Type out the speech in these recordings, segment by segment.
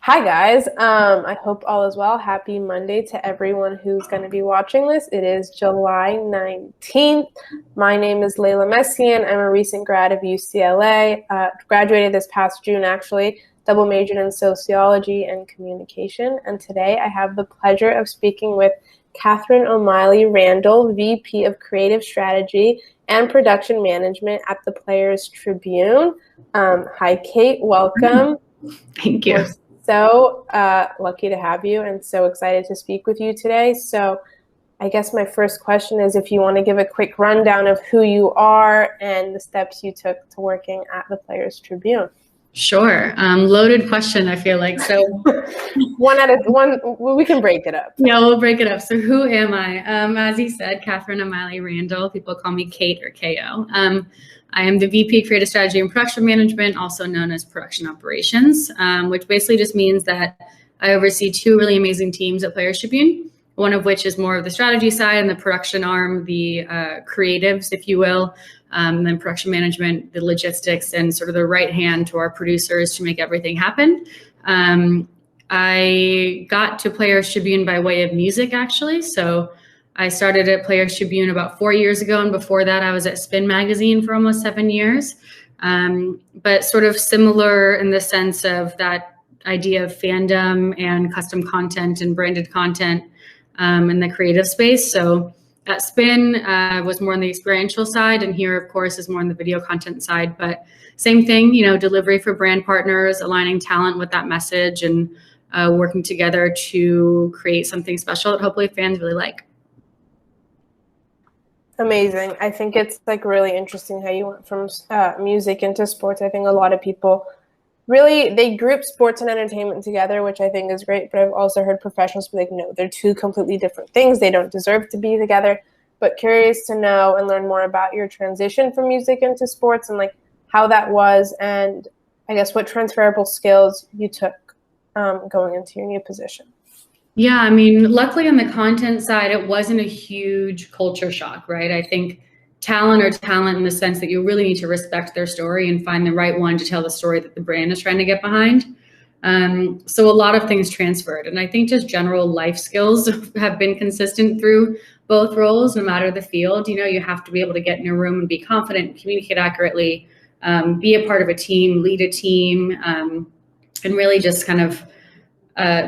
Hi guys, I hope all is well. Happy Monday to everyone who's going to be watching this. It is July 19th. My name is Leyla Messian. I'm a recent grad of UCLA, graduated this past June actually, double majored in sociology and communication. And today I have the pleasure of speaking with Katherine Randall, VP of Creative Strategy and Production Management at the Players Tribune. Hi Kate, welcome. Thank you. We're so lucky to have you and so excited to speak with you today. So I guess my first question is if you want to give a quick rundown of who you are and the steps you took to working at the Players Tribune. Sure. Loaded question, I feel like. So one, we can break it up. Yeah, we'll break it up. So who am I? As you said, Katherine Randall. People call me Kate or KO. I am the VP Creative Strategy and Production Management, also known as Production Operations, which basically just means that I oversee two really amazing teams at Players Tribune, one of which is more of the strategy side and the production arm, the creatives, if you will, and then production management, the logistics, and sort of the right hand to our producers to make everything happen. I got to Players Tribune by way of music, actually. So I started at Players Tribune about 4 years ago, and before that I was at Spin Magazine for almost 7 years. But sort of similar in the sense of that idea of fandom and custom content and branded content in the creative space. So at Spin was more on the experiential side, and here, of course, is more on the video content side. But same thing, delivery for brand partners, aligning talent with that message, and working together to create something special that hopefully fans really like. Amazing. I think it's like really interesting how you went from music into sports. I think a lot of people really, they group sports and entertainment together, which I think is great. But I've also heard professionals be like, no, they're two completely different things. They don't deserve to be together. But curious to know and learn more about your transition from music into sports and like how that was, and I guess what transferable skills you took going into your new position. Yeah, I mean, luckily on the content side, it wasn't a huge culture shock, right? I think talent in the sense that you really need to respect their story and find the right one to tell the story that the brand is trying to get behind. So a lot of things transferred. And I think just general life skills have been consistent through both roles, no matter the field. You have to be able to get in a room and be confident, communicate accurately, be a part of a team, lead a team, and really just kind of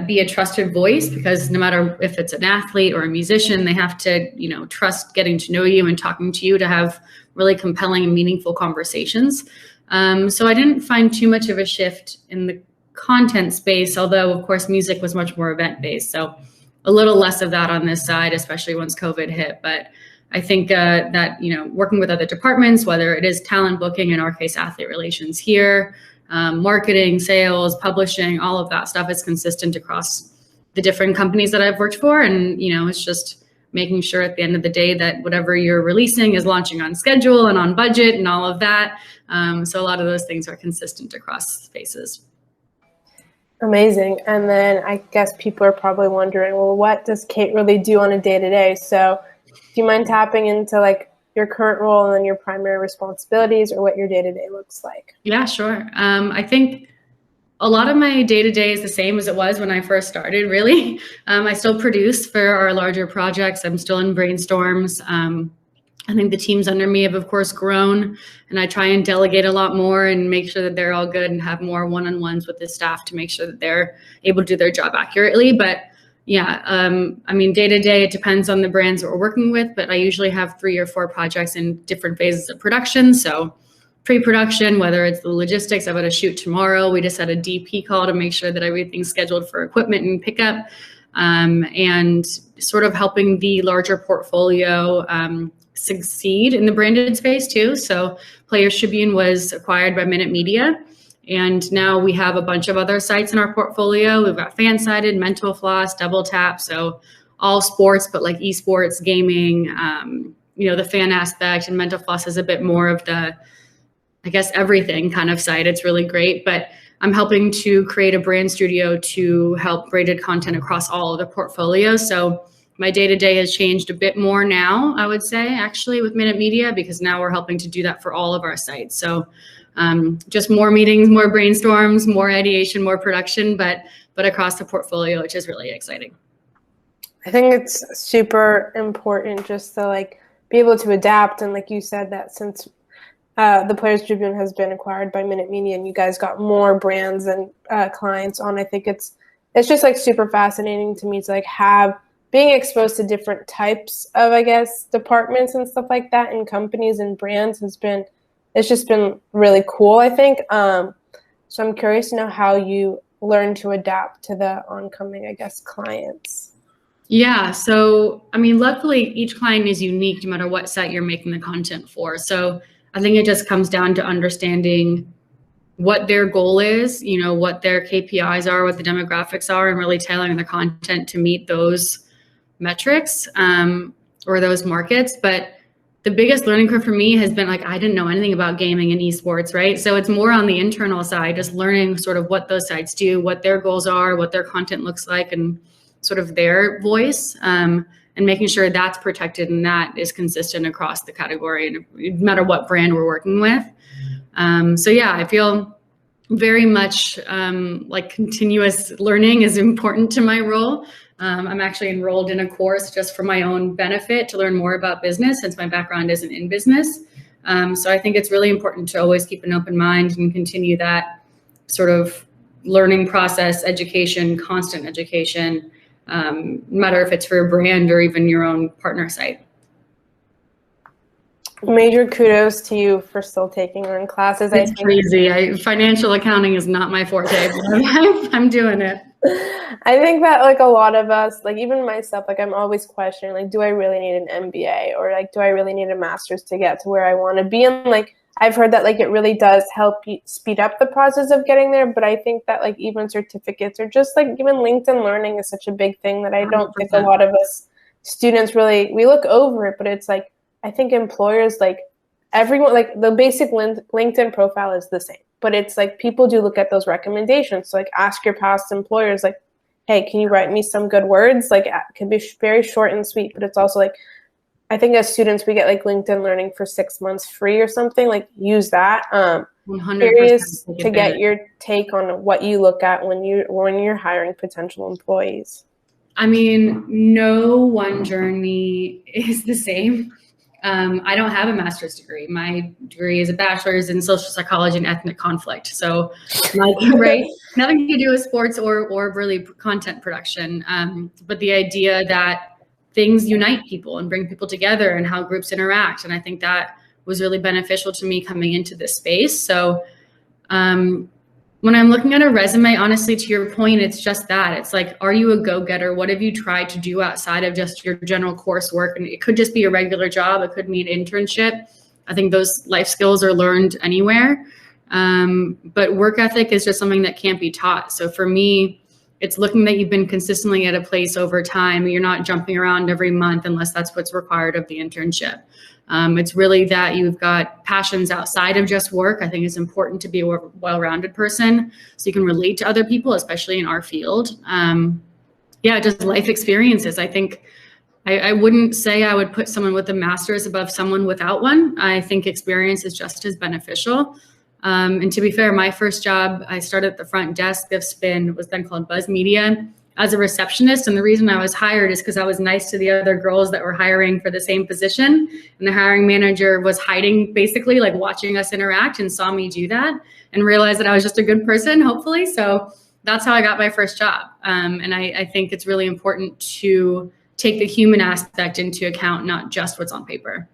be a trusted voice, because no matter if it's an athlete or a musician, they have to, trust getting to know you and talking to you to have really compelling and meaningful conversations. So I didn't find too much of a shift in the content space, although of course music was much more event-based. So a little less of that on this side, especially once COVID hit. But I think that, working with other departments, whether it is talent booking, in our case, athlete relations here, marketing, sales, publishing, all of that stuff is consistent across the different companies that I've worked for. And, it's just making sure at the end of the day that whatever you're releasing is launching on schedule and on budget and all of that. So a lot of those things are consistent across spaces. Amazing. And then I guess people are probably wondering, well, what does Kate really do on a day-to-day? So do you mind tapping into like your current role and then your primary responsibilities, or what your day-to-day looks like? Yeah, sure. I think a lot of my day-to-day is the same as it was when I first started, really. I still produce for our larger projects. I'm still in brainstorms. I think the teams under me have, of course, grown, and I try and delegate a lot more and make sure that they're all good and have more one-on-ones with the staff to make sure that they're able to do their job accurately. But yeah, I mean, day to day, it depends on the brands that we're working with, but I usually have 3 or 4 projects in different phases of production. So pre-production, whether it's the logistics, I've got to shoot tomorrow. We just had a DP call to make sure that everything's scheduled for equipment and pickup, and sort of helping the larger portfolio succeed in the branded space too. So Players Tribune was acquired by Minute Media. And now we have a bunch of other sites in our portfolio. We've got Fansided, Mental Floss, Double Tap. So all sports, but like esports, gaming, the fan aspect, and Mental Floss is a bit more of the, I guess, everything kind of site. It's really great. But I'm helping to create a brand studio to help branded content across all of the portfolio. So my day-to-day has changed a bit more now, I would say, actually, with Minute Media, because now we're helping to do that for all of our sites. So just more meetings, more brainstorms, more ideation, more production, but across the portfolio, which is really exciting. I think it's super important just to like be able to adapt. And like you said, that since the Players Tribune has been acquired by Minute Media and you guys got more brands and clients on, I think it's just like super fascinating to me to like have being exposed to different types of, I guess, departments and stuff like that in companies and brands it's just been really cool, I think. So I'm curious to know how you learn to adapt to the oncoming, I guess, clients. Yeah. So, I mean, luckily each client is unique no matter what site you're making the content for. So I think it just comes down to understanding what their goal is, you know, what their KPIs are, what the demographics are, and really tailoring the content to meet those metrics or those markets. But the biggest learning curve for me has been like, I didn't know anything about gaming and esports, right? So it's more on the internal side, just learning sort of what those sites do, what their goals are, what their content looks like, and sort of their voice, and making sure that's protected and that is consistent across the category, and no matter what brand we're working with. So yeah, I feel very much like continuous learning is important to my role. I'm actually enrolled in a course just for my own benefit to learn more about business, since my background isn't in business. So I think it's really important to always keep an open mind and continue that sort of learning process, education, constant education, no matter if it's for a brand or even your own partner site. Major kudos to you for still taking on classes. It's crazy. Financial accounting is not my forte, but I'm doing it. I think that like a lot of us, like even myself, like I'm always questioning, like, do I really need an MBA, or like, do I really need a master's to get to where I want to be? And like, I've heard that like it really does help you speed up the process of getting there. But I think that like even certificates, or just like even LinkedIn Learning is such a big thing that I don't 100%. Think a lot of us students really, we look over it, but it's like, I think employers, like everyone, like the basic LinkedIn profile is the same, but it's like people do look at those recommendations. So like ask your past employers, like, hey, can you write me some good words? Like it can be very short and sweet, but it's also like, I think as students, we get like LinkedIn Learning for 6 months free or something, like use that. 100% curious to get your take on what you look at when you're hiring potential employees. I mean, no one journey is the same. I don't have a master's degree. My degree is a bachelor's in social psychology and ethnic conflict. So, right, nothing to do with sports or really content production. But the idea that things unite people and bring people together, and how groups interact. And I think that was really beneficial to me coming into this space. So, when I'm looking at a resume, honestly, to your point, it's just that. It's like, are you a go-getter? What have you tried to do outside of just your general coursework? And it could just be a regular job. It could mean internship. I think those life skills are learned anywhere. But work ethic is just something that can't be taught. So for me, it's looking that you've been consistently at a place over time. You're not jumping around every month unless that's what's required of the internship. It's really that you've got passions outside of just work. I think it's important to be a well-rounded person so you can relate to other people, especially in our field. Just life experiences. I think I wouldn't say I would put someone with a master's above someone without one. I think experience is just as beneficial. And to be fair, my first job, I started at the front desk of Spin, was then called Buzz Media, as a receptionist. And the reason I was hired is because I was nice to the other girls that were hiring for the same position. And the hiring manager was hiding, basically like watching us interact, and saw me do that and realized that I was just a good person, hopefully. So that's how I got my first job. And I think it's really important to take the human aspect into account, not just what's on paper.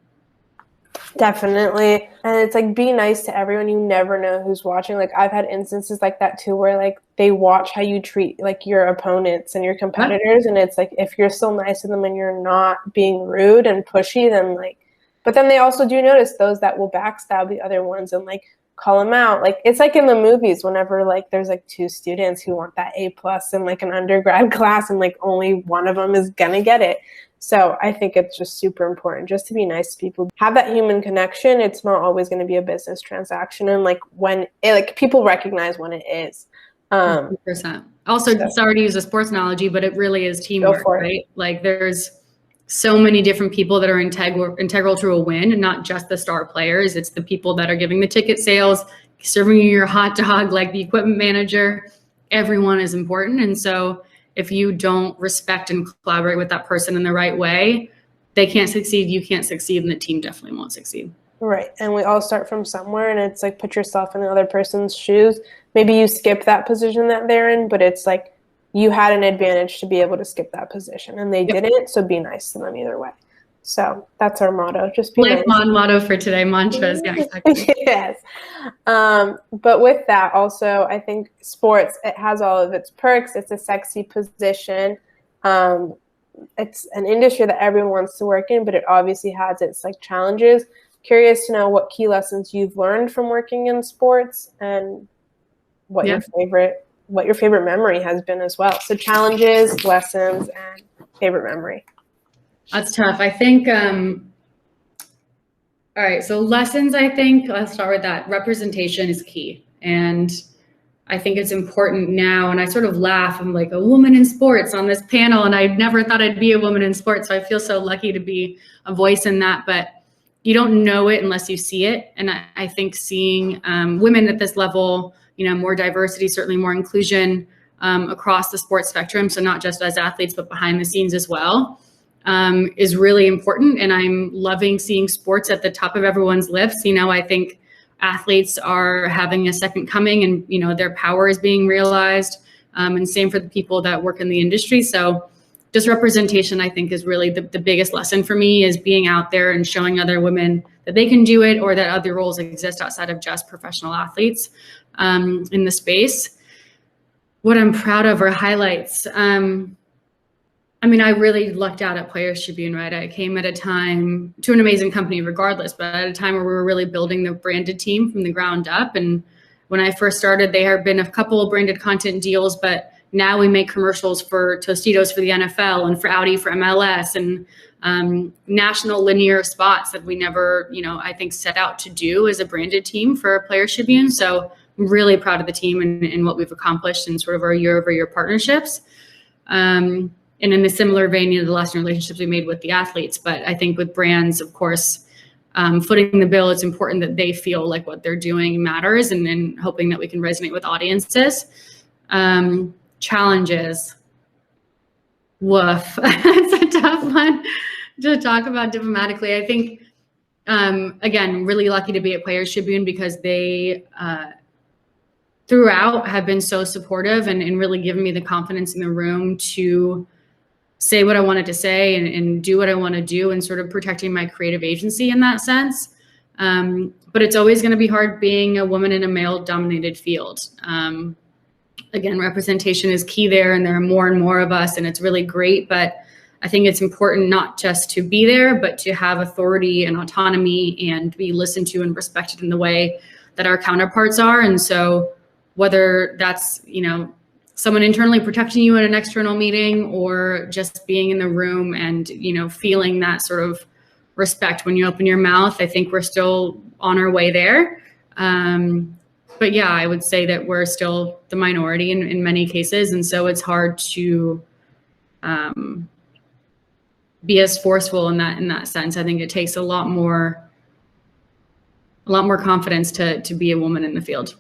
Definitely. And it's like, be nice to everyone. You never know who's watching. Like I've had instances like that too, where like they watch how you treat like your opponents and your competitors. And it's like, if you're still nice to them and you're not being rude and pushy, then like, but then they also do notice those that will backstab the other ones and like call them out. Like it's like in the movies, whenever like there's like two students who want that A+ in like an undergrad class, and like only one of them is gonna get it. So I think it's just super important just to be nice to people, have that human connection. It's not always going to be a business transaction. And like when it, like people recognize when it is. 100%. Also, sorry to use a sports analogy, but it really is teamwork, right? Like there's so many different people that are integral to a win, and not just the star players. It's the people that are giving the ticket sales, serving you your hot dog, like the equipment manager. Everyone is important. And so if you don't respect and collaborate with that person in the right way, they can't succeed, you can't succeed, and the team definitely won't succeed. Right. And we all start from somewhere, and it's like put yourself in the other person's shoes. Maybe you skip that position that they're in, but it's like you had an advantage to be able to skip that position, and they didn't, so be nice to them either way. So that's our motto. Just be Life nice. motto for today, mantras. Yeah, exactly. Yes. But with that, also, I think sports, it has all of its perks. It's a sexy position. It's an industry that everyone wants to work in, but it obviously has its like challenges. Curious to know what key lessons you've learned from working in sports and what your favorite memory has been as well. So challenges, lessons, and favorite memory. That's tough. I think, all right, so lessons, I think, let's start with that. Representation is key. And I think it's important now, and I sort of laugh, I'm like a woman in sports on this panel, and I never thought I'd be a woman in sports, so I feel so lucky to be a voice in that, but you don't know it unless you see it. And I think seeing women at this level, more diversity, certainly more inclusion across the sports spectrum, so not just as athletes, but behind the scenes as well, is really important. And I'm loving seeing sports at the top of everyone's lips. I think athletes are having a second coming, and their power is being realized, and same for the people that work in the industry. So just representation, I think, is really the biggest lesson for me, is being out there and showing other women that they can do it, or that other roles exist outside of just professional athletes in the space. What I'm proud of are highlights. I really lucked out at Players Tribune, right? I came at a time to an amazing company regardless, but at a time where we were really building the branded team from the ground up. And when I first started, there have been a couple of branded content deals, but now we make commercials for Tostitos for the NFL and for Audi for MLS, and national linear spots that we never, I think set out to do as a branded team for Players Tribune. So I'm really proud of the team and what we've accomplished in sort of our year-over-year partnerships. And in a similar vein, the lasting relationships we made with the athletes. But I think with brands, of course, footing the bill, it's important that they feel like what they're doing matters, and hoping that we can resonate with audiences. Challenges. Woof. It's a tough one to talk about diplomatically. I think, again, really lucky to be at Players Tribune, because they throughout have been so supportive and really given me the confidence in the room to say what I wanted to say and do what I want to do, and sort of protecting my creative agency in that sense. But it's always going to be hard being a woman in a male-dominated field. Again, representation is key there, and there are more and more of us, and it's really great. But I think it's important not just to be there, but to have authority and autonomy and be listened to and respected in the way that our counterparts are. And so whether that's, someone internally protecting you in an external meeting, or just being in the room and, feeling that sort of respect when you open your mouth, I think we're still on our way there. But yeah, I would say that we're still the minority in many cases. And so it's hard to be as forceful in that sense. I think it takes a lot more confidence to be a woman in the field.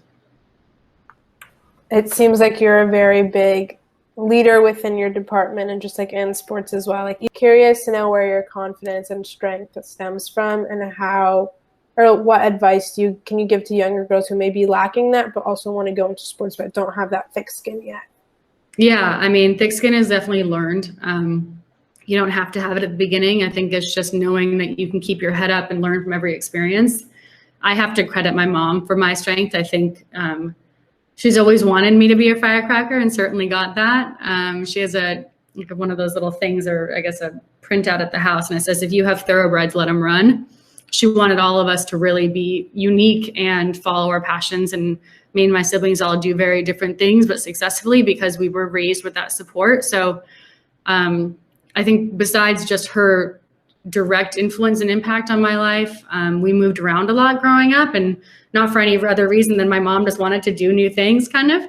It seems like you're a very big leader within your department, and just like in sports as well. Like, you're curious to know where your confidence and strength stems from, and what advice can you give to younger girls who may be lacking that, but also want to go into sports but don't have that thick skin yet? Yeah, thick skin is definitely learned. You don't have to have it at the beginning. I think it's just knowing that you can keep your head up and learn from every experience. I have to credit my mom for my strength. I think she's always wanted me to be a firecracker, and certainly got that. She has one of those little things, or I guess a printout at the house, and it says, "If you have thoroughbreds, let them run." She wanted all of us to really be unique and follow our passions. And me and my siblings all do very different things, but successfully, because we were raised with that support. So I think besides just her direct influence and impact on my life, we moved around a lot growing up, and not for any other reason than my mom just wanted to do new things, kind of.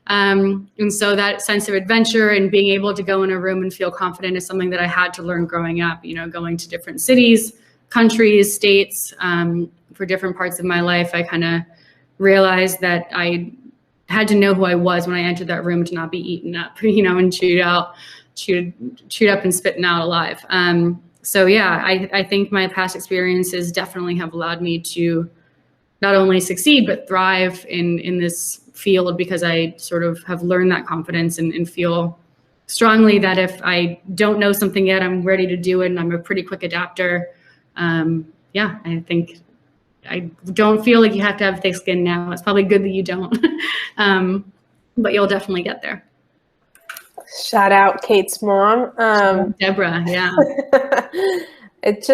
And so that sense of adventure and being able to go in a room and feel confident is something that I had to learn growing up, going to different cities, countries, states, for different parts of my life. I kind of realized that I had to know who I was when I entered that room to not be eaten up, you know, and chewed up and spitting out alive. So yeah, I think my past experiences definitely have allowed me to not only succeed, but thrive in this field, because I sort of have learned that confidence and feel strongly that if I don't know something yet, I'm ready to do it, and I'm a pretty quick adapter. Yeah, I think I don't feel like you have to have thick skin now. It's probably good that you don't, but you'll definitely get there. Shout out Kate's mom. Deborah, yeah. It's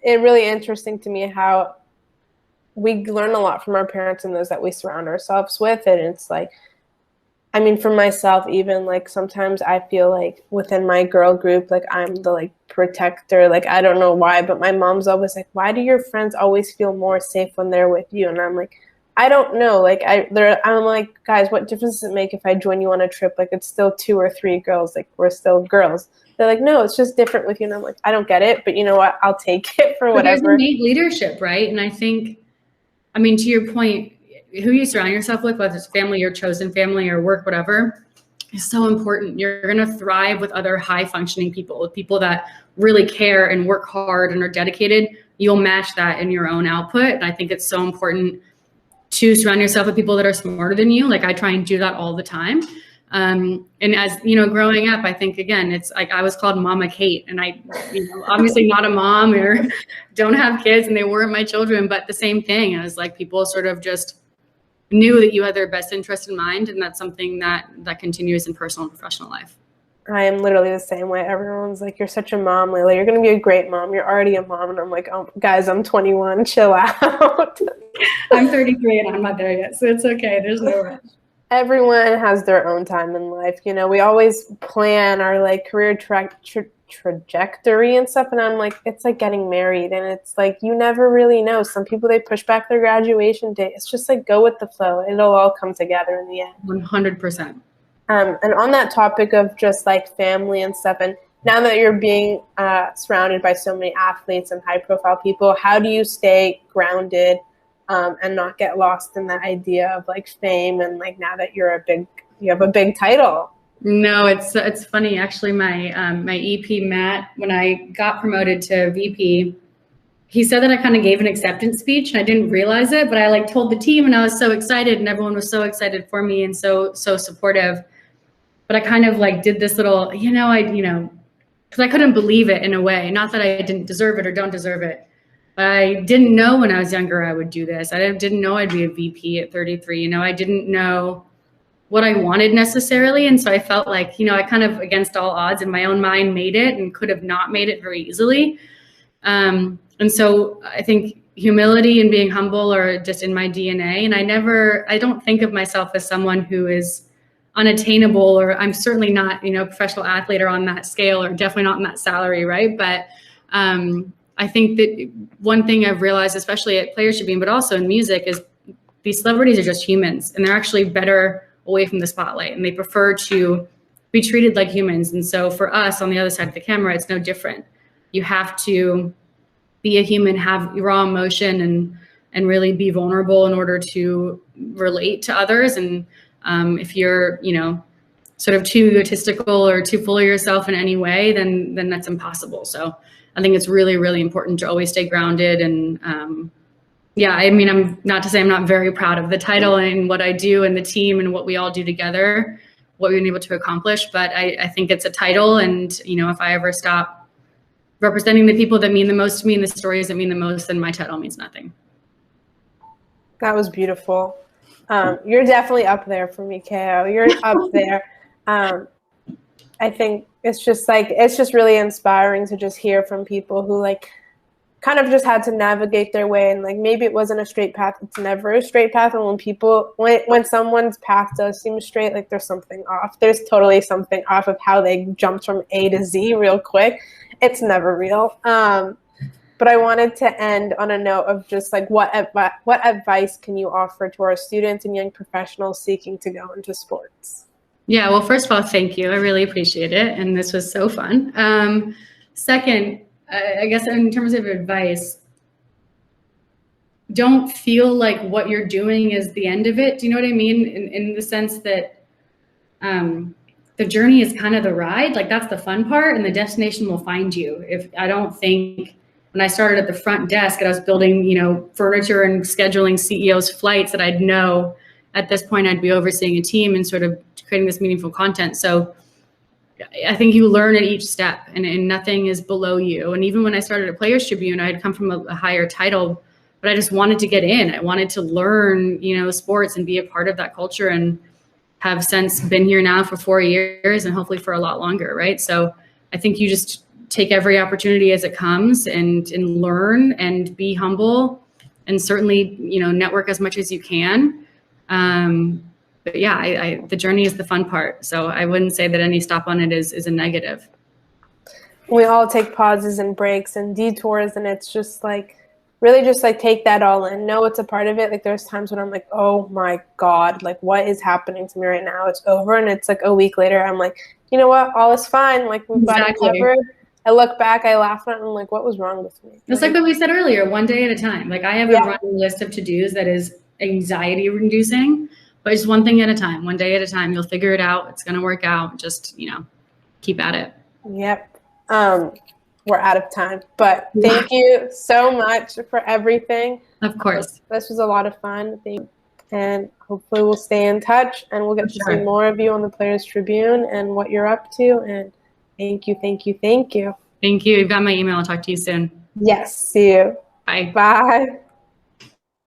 really interesting to me how we learn a lot from our parents and those that we surround ourselves with. And it's like, I mean, for myself, even like sometimes I feel like within my girl group, like I'm the like protector, like I don't know why, but my mom's always like, why do your friends always feel more safe when they're with you? And I'm like, I don't know. Like I'm like, guys, what difference does it make if I join you on a trip? Like it's still 2 or 3 girls, like we're still girls. They're like, no, it's just different with you. And I'm like, I don't get it, but you know what? I'll take it for whatever. There's innate leadership, right? And I think, I mean, to your point, who you surround yourself with, whether it's family, your chosen family, or work, whatever, is so important. You're going to thrive with other high functioning people, with people that really care and work hard and are dedicated. You'll match that in your own output. And I think it's so important to surround yourself with people that are smarter than you. Like I try and do that all the time. And as you know, growing up, I think again, it's like I was called Mama Kate, and I, you know, obviously not a mom or don't have kids, and they weren't my children, but the same thing. I was like, people sort of just knew that you had their best interest in mind, and that's something that continues in personal and professional life. I am literally the same way. Everyone's like, you're such a mom, Leyla. You're going to be a great mom. You're already a mom. And I'm like, oh, guys, I'm 21. Chill out. I'm 33 and I'm not there yet, so it's okay. There's no rush. Everyone has their own time in life. You know, we always plan our like career trajectory and stuff. And I'm like, it's like getting married. And it's like, you never really know. Some people, they push back their graduation date. It's just like, go with the flow. It'll all come together in the end. 100%. And on that topic of just like family and stuff, and now that you're being surrounded by so many athletes and high profile people, how do you stay grounded and not get lost in that idea of like fame, and like now that you have a big title? No, it's funny actually. My EP Matt, when I got promoted to VP, he said that I kind of gave an acceptance speech, and I didn't realize it, but I like told the team, and I was so excited, and everyone was so excited for me and so supportive. But I kind of like did this little, because I couldn't believe it in a way. Not that I didn't deserve it or don't deserve it. I didn't know when I was younger I would do this. I didn't know I'd be a VP at 33. I didn't know what I wanted necessarily. And so I felt like, I kind of against all odds in my own mind made it, and could have not made it very easily. And so I think humility and being humble are just in my DNA. And I don't think of myself as someone who is unattainable, or I'm certainly not, a professional athlete or on that scale, or definitely not in that salary. Right. But I think that one thing I've realized, especially at Players Tribune, but also in music, is these celebrities are just humans, and they're actually better away from the spotlight, and they prefer to be treated like humans. And so for us on the other side of the camera, it's no different. You have to be a human, have raw emotion, and really be vulnerable in order to relate to others. And if you're, sort of too egotistical or too full of yourself in any way, then that's impossible. So I think it's really, really important to always stay grounded. And I'm not to say I'm not very proud of the title and what I do and the team and what we all do together, what we've been able to accomplish. But I think it's a title. And, if I ever stop representing the people that mean the most to me and the stories that mean the most, then my title means nothing. That was beautiful. You're definitely up there for me, Ko. You're up there. I think it's just really inspiring to just hear from people who like kind of just had to navigate their way, and like maybe it wasn't a straight path. It's never a straight path. And when someone's path does seem straight, like there's something off. There's totally something off of how they jumped from A to Z real quick. It's never real. But I wanted to end on a note of just like what advice can you offer to our students and young professionals seeking to go into sports? Yeah, well, first of all, thank you. I really appreciate it. And this was so fun. Second, I guess in terms of advice, don't feel like what you're doing is the end of it. Do you know what I mean? In the sense that the journey is kind of the ride. Like that's the fun part, and the destination will find you. If I don't think when I started at the front desk and I was building, you know, furniture and scheduling CEOs' flights, that I'd know at this point I'd be overseeing a team and sort of creating this meaningful content. So I think you learn at each step, and nothing is below you. And even when I started at Players Tribune, I had come from a higher title, but I just wanted to get in. I wanted to learn, you know, sports and be a part of that culture, and have since been here now for 4 years and hopefully for a lot longer, right? So I think you just take every opportunity as it comes and learn and be humble, and certainly, you know, network as much as you can. But yeah, the journey is the fun part. So I wouldn't say that any stop on it is a negative. We all take pauses and breaks and detours, and it's just like, really just like take that all in. Know it's a part of it. Like there's times when I'm like, oh my God, like what is happening to me right now? It's over. And it's like a week later, I'm like, you know what? All is fine. Like we've got it covered. I look back, I laugh at it, and I'm like, what was wrong with me? It's like what we said earlier, one day at a time. Like I have a running list of to-dos that is anxiety inducing, but it's one thing at a time, one day at a time. You'll figure it out. It's going to work out. Just, you know, keep at it. Yep. We're out of time, but thank you so much for everything. Of course. This was a lot of fun. And hopefully we'll stay in touch, and we'll get to see more of you on the Players Tribune and what you're up to. And thank you, thank you, thank you. Thank you. You've got my email. I'll talk to you soon. Yes. See you. Bye. Bye.